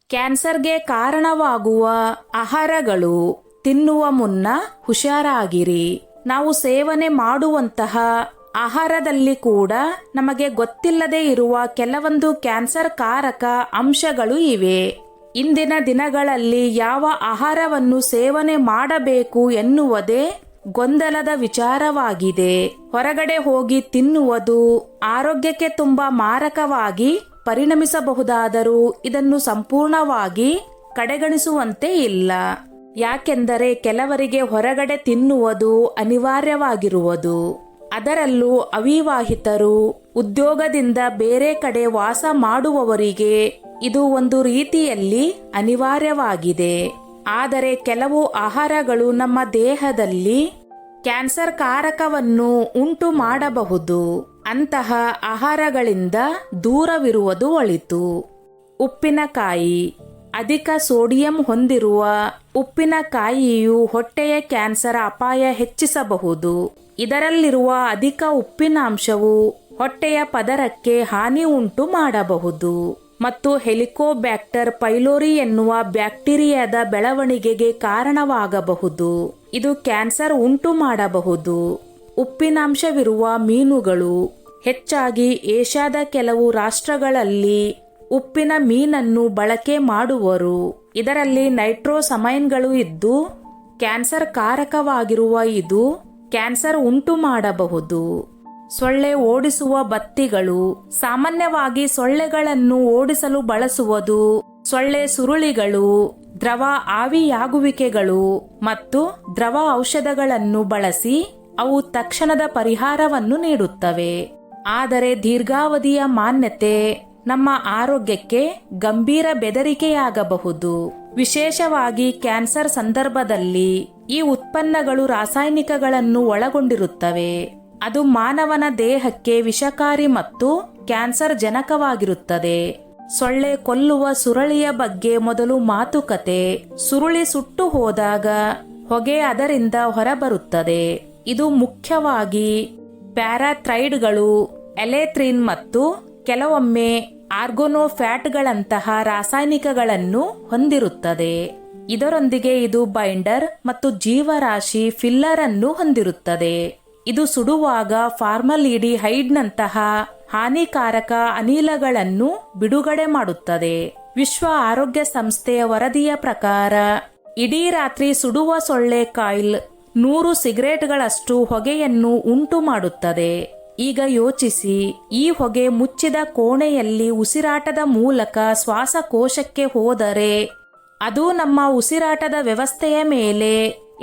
ಕ್ಯಾನ್ಸರ್ಗೆ ಕಾರಣವಾಗುವ ಆಹಾರಗಳು ತಿನ್ನುವ ಮುನ್ನ ಹುಷಾರಾಗಿರಿ. ನಾವು ಸೇವನೆ ಮಾಡುವಂತಹ ಆಹಾರದಲ್ಲಿ ಕೂಡ ನಮಗೆ ಗೊತ್ತಿಲ್ಲದೆ ಇರುವ ಕೆಲವೊಂದು ಕ್ಯಾನ್ಸರ್ ಕಾರಕ ಅಂಶಗಳು ಇವೆ. ಇಂದಿನ ದಿನಗಳಲ್ಲಿ ಯಾವ ಆಹಾರವನ್ನು ಸೇವನೆ ಮಾಡಬೇಕು ಎನ್ನುವುದೇ ಗೊಂದಲದ ವಿಚಾರವಾಗಿದೆ. ಹೊರಗಡೆ ಹೋಗಿ ತಿನ್ನುವುದು ಆರೋಗ್ಯಕ್ಕೆ ತುಂಬಾ ಮಾರಕವಾಗಿ ಪರಿಣಮಿಸಬಹುದಾದರೂ ಇದನ್ನು ಸಂಪೂರ್ಣವಾಗಿ ಕಡೆಗಣಿಸುವಂತೆ ಇಲ್ಲ. ಯಾಕೆಂದರೆ ಕೆಲವರಿಗೆ ಹೊರಗಡೆ ತಿನ್ನುವುದು ಅನಿವಾರ್ಯವಾಗಿರುವುದು. ಅದರಲ್ಲೂ ಅವಿವಾಹಿತರು, ಉದ್ಯೋಗದಿಂದ ಬೇರೆ ಕಡೆ ವಾಸ ಮಾಡುವವರಿಗೆ ಇದು ಒಂದು ರೀತಿಯಲ್ಲಿ ಅನಿವಾರ್ಯವಾಗಿದೆ. ಆದರೆ ಕೆಲವು ಆಹಾರಗಳು ನಮ್ಮ ದೇಹದಲ್ಲಿ ಕ್ಯಾನ್ಸರ್ ಕಾರಕವನ್ನು ಉಂಟು ಮಾಡಬಹುದು. ಅಂತಹ ಆಹಾರಗಳಿಂದ ದೂರವಿರುವುದು ಒಳಿತು. ಉಪ್ಪಿನಕಾಯಿ. ಅಧಿಕ ಸೋಡಿಯಂ ಹೊಂದಿರುವ ಉಪ್ಪಿನಕಾಯಿಯು ಹೊಟ್ಟೆಯ ಕ್ಯಾನ್ಸರ್ ಅಪಾಯ ಹೆಚ್ಚಿಸಬಹುದು. ಇದರಲ್ಲಿರುವ ಅಧಿಕ ಉಪ್ಪಿನಾಂಶವು ಹೊಟ್ಟೆಯ ಪದರಕ್ಕೆ ಹಾನಿ ಉಂಟು ಮಾಡಬಹುದು ಮತ್ತು ಹೆಲಿಕೋಬ್ಯಾಕ್ಟರ್ ಪೈಲೋರಿ ಎನ್ನುವ ಬ್ಯಾಕ್ಟೀರಿಯಾದ ಬೆಳವಣಿಗೆಗೆ ಕಾರಣವಾಗಬಹುದು. ಇದು ಕ್ಯಾನ್ಸರ್ ಉಂಟು ಮಾಡಬಹುದು. ಉಪ್ಪಿನಾಂಶವಿರುವ ಮೀನುಗಳು. ಹೆಚ್ಚಾಗಿ ಏಷ್ಯಾದ ಕೆಲವು ರಾಷ್ಟ್ರಗಳಲ್ಲಿ ಉಪ್ಪಿನ ಮೀನನ್ನು ಬಳಕೆ ಮಾಡುವರು. ಇದರಲ್ಲಿ ನೈಟ್ರೋಸಮೈನ್ಗಳು ಇದ್ದು ಕ್ಯಾನ್ಸರ್ ಕಾರಕವಾಗಿರುವ ಇದು ಕ್ಯಾನ್ಸರ್ ಉಂಟು ಮಾಡಬಹುದು. ಸೊಳ್ಳೆ ಓಡಿಸುವ ಬತ್ತಿಗಳು. ಸಾಮಾನ್ಯವಾಗಿ ಸೊಳ್ಳೆಗಳನ್ನು ಓಡಿಸಲು ಬಳಸುವುದು ಸೊಳ್ಳೆ ಸುರುಳಿಗಳು, ದ್ರವ ಆವಿಯಾಗುವಿಕೆಗಳು ಮತ್ತು ದ್ರವ ಔಷಧಗಳನ್ನು ಬಳಸಿ ಅವು ತಕ್ಷಣದ ಪರಿಹಾರವನ್ನು ನೀಡುತ್ತವೆ. ಆದರೆ ದೀರ್ಘಾವಧಿಯ ಮಾನ್ಯತೆ ನಮ್ಮ ಆರೋಗ್ಯಕ್ಕೆ ಗಂಭೀರ ಬೆದರಿಕೆಯಾಗಬಹುದು. ವಿಶೇಷವಾಗಿ ಕ್ಯಾನ್ಸರ್ ಸಂದರ್ಭದಲ್ಲಿ ಈ ಉತ್ಪನ್ನಗಳು ರಾಸಾಯನಿಕಗಳನ್ನು ಒಳಗೊಂಡಿರುತ್ತವೆ. ಅದು ಮಾನವನ ದೇಹಕ್ಕೆ ವಿಷಕಾರಿ ಮತ್ತು ಕ್ಯಾನ್ಸರ್ ಜನಕವಾಗಿರುತ್ತದೆ. ಸೊಳ್ಳೆ ಕೊಲ್ಲುವ ಸುರಳಿಯ ಬಗ್ಗೆ ಮೊದಲು ಮಾತುಕತೆ. ಸುರುಳಿ ಸುಟ್ಟು ಹೋದಾಗ ಹೊಗೆ ಅದರಿಂದ ಹೊರಬರುತ್ತದೆ. ಇದು ಮುಖ್ಯವಾಗಿ ಪ್ಯಾರಾಥ್ರೈಡ್ಗಳು, ಎಲೆಥ್ರಿನ್ ಮತ್ತು ಕೆಲವೊಮ್ಮೆ ಆರ್ಗೊನೋಫ್ಯಾಟ್ಗಳಂತಹ ರಾಸಾಯನಿಕಗಳನ್ನು ಹೊಂದಿರುತ್ತದೆ. ಇದರೊಂದಿಗೆ ಇದು ಬೈಂಡರ್ ಮತ್ತು ಜೀವರಾಶಿ ಫಿಲ್ಲರ್ ಅನ್ನು ಹೊಂದಿರುತ್ತದೆ. ಇದು ಸುಡುವಾಗ ಫಾರ್ಮಲ್ಡಿಹೈಡ್ನಂತಹ ಹಾನಿಕಾರಕ ಅನಿಲಗಳನ್ನು ಬಿಡುಗಡೆ ಮಾಡುತ್ತದೆ. ವಿಶ್ವ ಆರೋಗ್ಯ ಸಂಸ್ಥೆಯ ವರದಿಯ ಪ್ರಕಾರ ಇಡೀ ರಾತ್ರಿ ಸುಡುವ ಸೊಳ್ಳೆ ಕಾಯಿಲ್ 100 ಸಿಗರೇಟ್ಗಳಷ್ಟು ಹೊಗೆಯನ್ನು ಉಂಟು ಮಾಡುತ್ತದೆ. ಈಗ ಯೋಚಿಸಿ, ಈ ಹೊಗೆ ಮುಚ್ಚಿದ ಕೋಣೆಯಲ್ಲಿ ಉಸಿರಾಟದ ಮೂಲಕ ಶ್ವಾಸಕೋಶಕ್ಕೆ ಹೋದರೆ ಅದು ನಮ್ಮ ಉಸಿರಾಟದ ವ್ಯವಸ್ಥೆಯ ಮೇಲೆ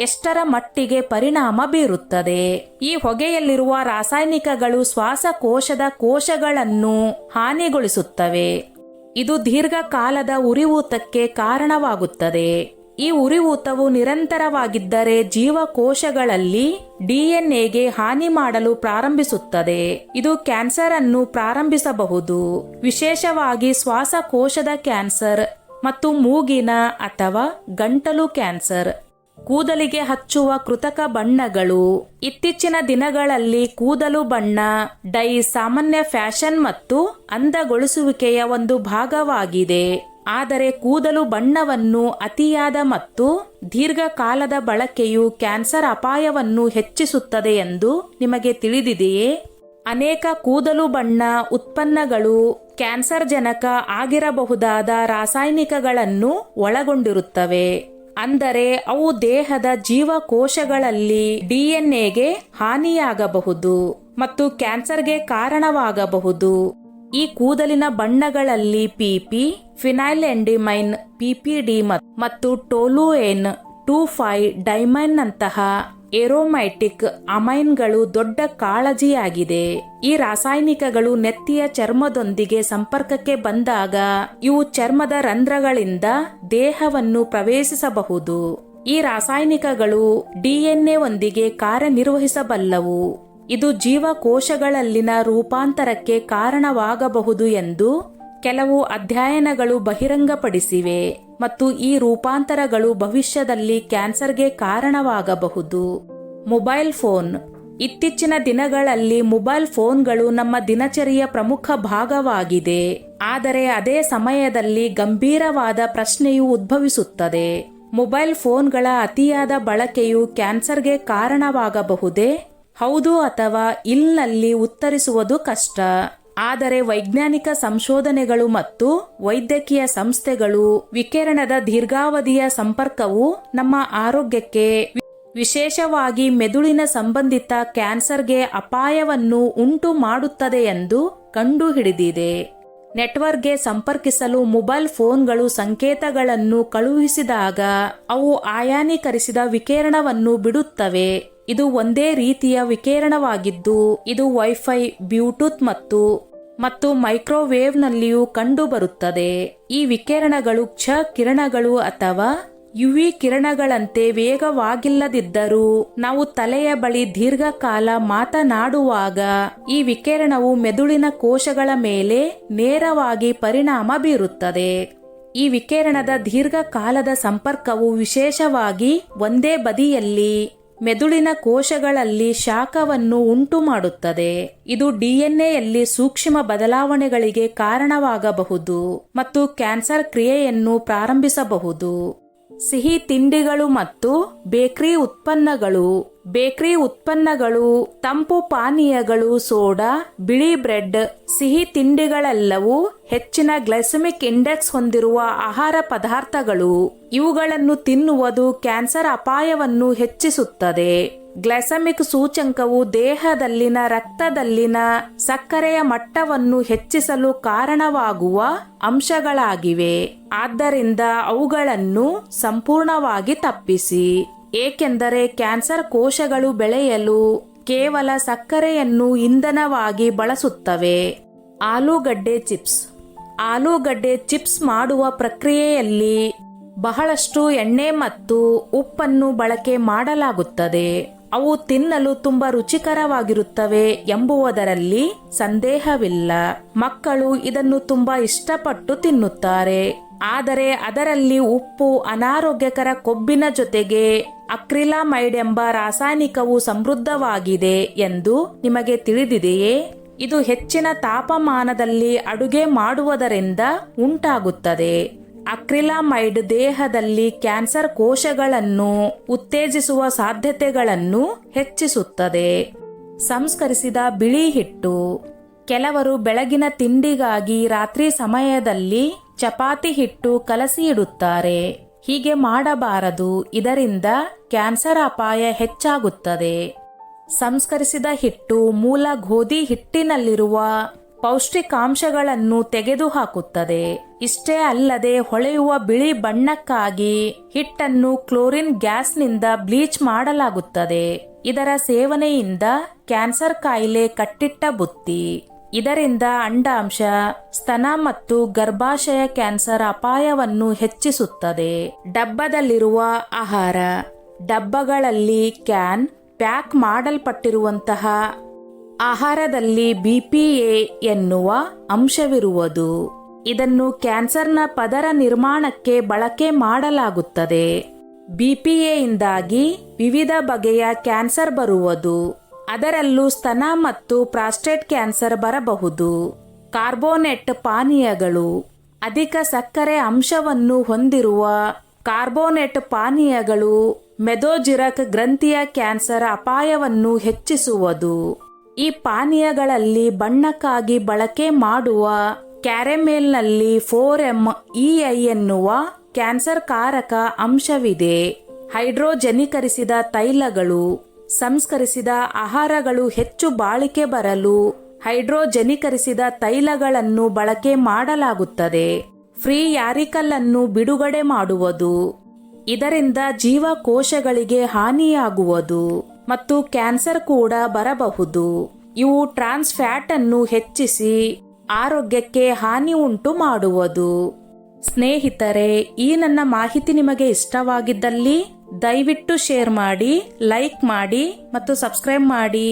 ಎಷ್ಟರ ಮಟ್ಟಿಗೆ ಪರಿಣಾಮ ಬೀರುತ್ತದೆ. ಈ ಹೊಗೆಯಲ್ಲಿರುವ ರಾಸಾಯನಿಕಗಳು ಶ್ವಾಸಕೋಶದ ಕೋಶಗಳನ್ನು ಹಾನಿಗೊಳಿಸುತ್ತವೆ. ಇದು ದೀರ್ಘಕಾಲದ ಉರಿಯೂತಕ್ಕೆ ಕಾರಣವಾಗುತ್ತದೆ. ಈ ಉರಿಯೂತವು ನಿರಂತರವಾಗಿದ್ದರೆ ಜೀವಕೋಶಗಳಲ್ಲಿ ಡಿಎನ್ಎಗೆ ಹಾನಿ ಮಾಡಲು ಪ್ರಾರಂಭಿಸುತ್ತದೆ. ಇದು ಕ್ಯಾನ್ಸರ್ ಅನ್ನು ಪ್ರಾರಂಭಿಸಬಹುದು, ವಿಶೇಷವಾಗಿ ಶ್ವಾಸಕೋಶದ ಕ್ಯಾನ್ಸರ್ ಮತ್ತು ಮೂಗಿನ ಅಥವಾ ಗಂಟಲು ಕ್ಯಾನ್ಸರ್. ಕೂದಲಿಗೆ ಹಚ್ಚುವ ಕೃತಕ ಬಣ್ಣಗಳು. ಇತ್ತೀಚಿನ ದಿನಗಳಲ್ಲಿ ಕೂದಲು ಬಣ್ಣ ಡೈ ಸಾಮಾನ್ಯ ಫ್ಯಾಷನ್ ಮತ್ತು ಅಂದಗೊಳಿಸುವಿಕೆಯ ಒಂದು ಭಾಗವಾಗಿದೆ. ಆದರೆ ಕೂದಲು ಬಣ್ಣವನ್ನು ಅತಿಯಾದ ಮತ್ತು ದೀರ್ಘಕಾಲದ ಬಳಕೆಯು ಕ್ಯಾನ್ಸರ್ ಅಪಾಯವನ್ನು ಹೆಚ್ಚಿಸುತ್ತದೆ ಎಂದು ನಿಮಗೆ ತಿಳಿದಿದೆಯೇ? ಅನೇಕ ಕೂದಲು ಬಣ್ಣ ಉತ್ಪನ್ನಗಳು ಕ್ಯಾನ್ಸರ್ ಜನಕ ಆಗಿರಬಹುದಾದ ರಾಸಾಯನಿಕಗಳನ್ನು ಒಳಗೊಂಡಿರುತ್ತವೆ. ಅಂದರೆ ಅವು ದೇಹದ ಜೀವಕೋಶಗಳಲ್ಲಿ ಡಿಎನ್ಎಗೆ ಹಾನಿಯಾಗಬಹುದು ಮತ್ತು ಕ್ಯಾನ್ಸರ್ಗೆ ಕಾರಣವಾಗಬಹುದು. ಈ ಕೂದಲಿನ ಬಣ್ಣಗಳಲ್ಲಿ ಪಿಪಿ, ಫಿನೈಲ್ಎಂಡಿಮೈನ್, ಪಿಪಿಡಿ ಮತ್ತು ಟೋಲುಯೇನ್ 2,5-ಡೈಮೈನ್ ನಂತಹ ಏರೋಮೈಟಿಕ್ ಅಮೈನ್ಗಳು ದೊಡ್ಡ ಕಾಳಜಿಯಾಗಿದೆ. ಈ ರಾಸಾಯನಿಕಗಳು ನೆತ್ತಿಯ ಚರ್ಮದೊಂದಿಗೆ ಸಂಪರ್ಕಕ್ಕೆ ಬಂದಾಗ ಇವು ಚರ್ಮದ ರಂಧ್ರಗಳಿಂದ ದೇಹವನ್ನು ಪ್ರವೇಶಿಸಬಹುದು. ಈ ರಾಸಾಯನಿಕಗಳು ಡಿಎನ್ಎ ಒಂದಿಗೆ ಕಾರ್ಯನಿರ್ವಹಿಸಬಲ್ಲವು. ಇದು ಜೀವಕೋಶಗಳಲ್ಲಿನ ರೂಪಾಂತರಕ್ಕೆ ಕಾರಣವಾಗಬಹುದು ಎಂದು ಕೆಲವು ಅಧ್ಯಯನಗಳು ಬಹಿರಂಗಪಡಿಸಿವೆ ಮತ್ತು ಈ ರೂಪಾಂತರಗಳು ಭವಿಷ್ಯದಲ್ಲಿ ಕ್ಯಾನ್ಸರ್ಗೆ ಕಾರಣವಾಗಬಹುದು. Mobile phone. ಇತ್ತೀಚಿನ ದಿನಗಳಲ್ಲಿ ಮೊಬೈಲ್ ಫೋನ್ಗಳು ನಮ್ಮ ದಿನಚರಿಯ ಪ್ರಮುಖ ಭಾಗವಾಗಿದೆ. ಆದರೆ ಅದೇ ಸಮಯದಲ್ಲಿ ಗಂಭೀರವಾದ ಪ್ರಶ್ನೆಯು ಉದ್ಭವಿಸುತ್ತದೆ. ಮೊಬೈಲ್ ಫೋನ್ಗಳ ಅತಿಯಾದ ಬಳಕೆಯು ಕ್ಯಾನ್ಸರ್ಗೆ ಕಾರಣವಾಗಬಹುದೇ? ಹೌದು ಅಥವಾ ಇಲ್ನಲ್ಲಿ ಉತ್ತರಿಸುವುದು ಕಷ್ಟ. ಆದರೆ ವೈಜ್ಞಾನಿಕ ಸಂಶೋಧನೆಗಳು ಮತ್ತು ವೈದ್ಯಕೀಯ ಸಂಸ್ಥೆಗಳು ವಿಕಿರಣದ ದೀರ್ಘಾವಧಿಯ ಸಂಪರ್ಕವು ನಮ್ಮ ಆರೋಗ್ಯಕ್ಕೆ, ವಿಶೇಷವಾಗಿ ಮೆದುಳಿನ ಸಂಬಂಧಿತ ಕ್ಯಾನ್ಸರ್ಗೆ ಅಪಾಯವನ್ನು ಉಂಟು ಮಾಡುತ್ತದೆ ಎಂದು ಕಂಡುಹಿಡಿದಿದೆ. ನೆಟ್ವರ್ಕ್ಗೆ ಸಂಪರ್ಕಿಸಲು ಮೊಬೈಲ್ ಫೋನ್ಗಳು ಸಂಕೇತಗಳನ್ನು ಕಳುಹಿಸಿದಾಗ ಅವು ಆಯಾನೀಕರಿಸಿದ ವಿಕಿರಣವನ್ನು ಬಿಡುತ್ತವೆ. ಇದು ಒಂದೇ ರೀತಿಯ ವಿಕಿರಣವಾಗಿದ್ದು, ಇದು ವೈಫೈ, ಬ್ಲೂಟೂತ್ ಮತ್ತು ಮೈಕ್ರೋವೇವ್ನಲ್ಲಿಯೂ ಕಂಡುಬರುತ್ತದೆ. ಈ ವಿಕಿರಣಗಳು ಕ್ಷ ಕಿರಣಗಳು ಅಥವಾ ಯುವಿ ಕಿರಣಗಳಂತೆ ವೇಗವಾಗಿಲ್ಲದಿದ್ದರೂ ನಾವು ತಲೆಯ ಬಳಿ ದೀರ್ಘಕಾಲ ಮಾತನಾಡುವಾಗ ಈ ವಿಕಿರಣವು ಮೆದುಳಿನ ಕೋಶಗಳ ಮೇಲೆ ನೇರವಾಗಿ ಪರಿಣಾಮ ಬೀರುತ್ತದೆ. ಈ ವಿಕಿರಣದ ದೀರ್ಘಕಾಲದ ಸಂಪರ್ಕವು ವಿಶೇಷವಾಗಿ ಒಂದೇ ಬದಿಯಲ್ಲಿ ಮೆದುಳಿನ ಕೋಶಗಳಲ್ಲಿ ಶಾಖವನ್ನು ಉಂಟು ಮಾಡುತ್ತದೆ. ಇದು ಡಿಎನ್ಎಯಲ್ಲಿ ಸೂಕ್ಷ್ಮ ಬದಲಾವಣೆಗಳಿಗೆ ಕಾರಣವಾಗಬಹುದು ಮತ್ತು ಕ್ಯಾನ್ಸರ್ ಕ್ರಿಯೆಯನ್ನು ಪ್ರಾರಂಭಿಸಬಹುದು. ಸಿಹಿ ತಿಂಡಿಗಳು ಮತ್ತು ಬೇಕರಿ ಉತ್ಪನ್ನಗಳು, ತಂಪು ಪಾನೀಯಗಳು, ಸೋಡಾ, ಬಿಳಿ ಬ್ರೆಡ್, ಸಿಹಿ ತಿಂಡಿಗಳೆಲ್ಲವೂ ಹೆಚ್ಚಿನ ಗ್ಲೈಸೆಮಿಕ್ ಇಂಡೆಕ್ಸ್ ಹೊಂದಿರುವ ಆಹಾರ ಪದಾರ್ಥಗಳು. ಇವುಗಳನ್ನು ತಿನ್ನುವುದು ಕ್ಯಾನ್ಸರ್ ಅಪಾಯವನ್ನು ಹೆಚ್ಚಿಸುತ್ತದೆ. ಗ್ಲೈಸೆಮಿಕ್ ಸೂಚ್ಯಂಕವು ದೇಹದಲ್ಲಿನ ರಕ್ತದಲ್ಲಿನ ಸಕ್ಕರೆಯ ಮಟ್ಟವನ್ನು ಹೆಚ್ಚಿಸಲು ಕಾರಣವಾಗುವ ಅಂಶಗಳಾಗಿವೆ. ಆದ್ದರಿಂದ ಅವುಗಳನ್ನು ಸಂಪೂರ್ಣವಾಗಿ ತಪ್ಪಿಸಿ, ಏಕೆಂದರೆ ಕ್ಯಾನ್ಸರ್ ಕೋಶಗಳು ಬೆಳೆಯಲು ಕೇವಲ ಸಕ್ಕರೆಯನ್ನು ಇಂಧನವಾಗಿ ಬಳಸುತ್ತವೆ. ಆಲೂಗಡ್ಡೆ ಚಿಪ್ಸ್ ಮಾಡುವ ಪ್ರಕ್ರಿಯೆಯಲ್ಲಿ ಬಹಳಷ್ಟು ಎಣ್ಣೆ ಮತ್ತು ಉಪ್ಪನ್ನು ಬಳಕೆ ಮಾಡಲಾಗುತ್ತದೆ. ಅವು ತಿನ್ನಲು ತುಂಬಾ ರುಚಿಕರವಾಗಿರುತ್ತವೆ ಎಂಬುದರಲ್ಲಿ ಸಂದೇಹವಿಲ್ಲ. ಮಕ್ಕಳು ಇದನ್ನು ತುಂಬಾ ಇಷ್ಟಪಟ್ಟು ತಿನ್ನುತ್ತಾರೆ. ಆದರೆ ಅದರಲ್ಲಿ ಉಪ್ಪು, ಅನಾರೋಗ್ಯಕರ ಕೊಬ್ಬಿನ ಜೊತೆಗೆ ಅಕ್ರಿಲಾಮೈಡ್ ಎಂಬ ರಾಸಾಯನಿಕವು ಸಮೃದ್ಧವಾಗಿದೆ ಎಂದು ನಿಮಗೆ ತಿಳಿದಿದೆಯೇ? ಇದು ಹೆಚ್ಚಿನ ತಾಪಮಾನದಲ್ಲಿ ಅಡುಗೆ ಮಾಡುವುದರಿಂದ ಉಂಟಾಗುತ್ತದೆ. ಅಕ್ರಿಲಾಮೈಡ್ ದೇಹದಲ್ಲಿ ಕ್ಯಾನ್ಸರ್ ಕೋಶಗಳನ್ನು ಉತ್ತೇಜಿಸುವ ಸಾಧ್ಯತೆಗಳನ್ನು ಹೆಚ್ಚಿಸುತ್ತದೆ. ಸಂಸ್ಕರಿಸಿದ ಬಿಳಿ ಹಿಟ್ಟು. ಕೆಲವರು ಬೆಳಗಿನ ತಿಂಡಿಗಾಗಿ ರಾತ್ರಿ ಸಮಯದಲ್ಲಿ ಚಪಾತಿ ಹಿಟ್ಟು ಕಲಸಿ ಇಡುತ್ತಾರೆ. ಹೀಗೆ ಮಾಡಬಾರದು, ಇದರಿಂದ ಕ್ಯಾನ್ಸರ್ ಅಪಾಯ ಹೆಚ್ಚಾಗುತ್ತದೆ. ಸಂಸ್ಕರಿಸಿದ ಹಿಟ್ಟು ಮೂಲ ಗೋಧಿ ಹಿಟ್ಟಿನಲ್ಲಿರುವ ಪೌಷ್ಟಿಕಾಂಶಗಳನ್ನು ತೆಗೆದುಹಾಕುತ್ತದೆ. ಇಷ್ಟೇ ಅಲ್ಲದೆ ಹೊಳೆಯುವ ಬಿಳಿ ಬಣ್ಣಕ್ಕಾಗಿ ಹಿಟ್ಟನ್ನು ಕ್ಲೋರಿನ್ ಗ್ಯಾಸ್ನಿಂದ ಬ್ಲೀಚ್ ಮಾಡಲಾಗುತ್ತದೆ. ಇದರ ಸೇವನೆಯಿಂದ ಕ್ಯಾನ್ಸರ್ ಕಾಯಿಲೆ ಕಟ್ಟಿಟ್ಟ ಬುತ್ತಿ. ಇದರಿಂದ ಅಂಡಾಂಶ, ಸ್ತನ ಮತ್ತು ಗರ್ಭಾಶಯ ಕ್ಯಾನ್ಸರ್ ಅಪಾಯವನ್ನು ಹೆಚ್ಚಿಸುತ್ತದೆ. ಡಬ್ಬದಲ್ಲಿರುವ ಆಹಾರ. ಡಬ್ಬಗಳಲ್ಲಿ ಪ್ಯಾಕ್ ಮಾಡಲ್ಪಟ್ಟಿರುವಂತಹ ಆಹಾರದಲ್ಲಿ BPA ಎನ್ನುವ ಅಂಶವಿರುವುದು. ಇದನ್ನು ಕ್ಯಾನ್ಸರ್ನ ಪದರ ನಿರ್ಮಾಣಕ್ಕೆ ಬಳಕೆ ಮಾಡಲಾಗುತ್ತದೆ. BPA ಇಂದಾಗಿ ವಿವಿಧ ಬಗೆಯ ಕ್ಯಾನ್ಸರ್ ಬರುವುದು. ಅದರಲ್ಲೂ ಸ್ತನ ಮತ್ತು ಪ್ರಾಸ್ಟೇಟ್ ಕ್ಯಾನ್ಸರ್ ಬರಬಹುದು. ಕಾರ್ಬೋನೇಟ್ ಪಾನೀಯಗಳು. ಅಧಿಕ ಸಕ್ಕರೆ ಅಂಶವನ್ನು ಹೊಂದಿರುವ ಕಾರ್ಬೋನೇಟ್ ಪಾನೀಯಗಳು ಮೆದೋಜಿರಕ್ ಗ್ರಂಥಿಯ ಕ್ಯಾನ್ಸರ್ ಅಪಾಯವನ್ನು ಹೆಚ್ಚಿಸುವುದು. ಈ ಪಾನೀಯಗಳಲ್ಲಿ ಬಣ್ಣಕ್ಕಾಗಿ ಬಳಕೆ ಮಾಡುವ ಕ್ಯಾರಮೆಲ್ನಲ್ಲಿ 4-MeI ಎನ್ನುವ ಕ್ಯಾನ್ಸರ್ ಕಾರಕ ಅಂಶವಿದೆ. ಹೈಡ್ರೋಜನೀಕರಿಸಿದ ತೈಲಗಳು. ಸಂಸ್ಕರಿಸಿದ ಆಹಾರಗಳು ಹೆಚ್ಚು ಬಾಳಿಕೆ ಬರಲು ಹೈಡ್ರೋಜನೀಕರಿಸಿದ ತೈಲಗಳನ್ನು ಬಳಕೆ ಮಾಡಲಾಗುತ್ತದೆ. ಫ್ರೀ ರ್ಯಾಡಿಕಲ್ ಅನ್ನು ಬಿಡುಗಡೆ ಮಾಡುವುದು. ಇದರಿಂದ ಜೀವಕೋಶಗಳಿಗೆ ಹಾನಿಯಾಗುವುದು ಮತ್ತು ಕ್ಯಾನ್ಸರ್ ಕೂಡ ಬರಬಹುದು. ಇವು ಟ್ರಾನ್ಸ್ ಫ್ಯಾಟ್ ಅನ್ನು ಹೆಚ್ಚಿಸಿ ಆರೋಗ್ಯಕ್ಕೆ ಹಾನಿ ಉಂಟು ಮಾಡುವುದು. ಸ್ನೇಹಿತರೆ, ಈ ನನ್ನ ಮಾಹಿತಿ ನಿಮಗೆ ಇಷ್ಟವಾಗಿದ್ದಲ್ಲಿ ದಯವಿಟ್ಟು ಶೇರ್ ಮಾಡಿ, ಲೈಕ್ ಮಾಡಿ ಮತ್ತು ಸಬ್ಸ್ಕ್ರೈಬ್ ಮಾಡಿ.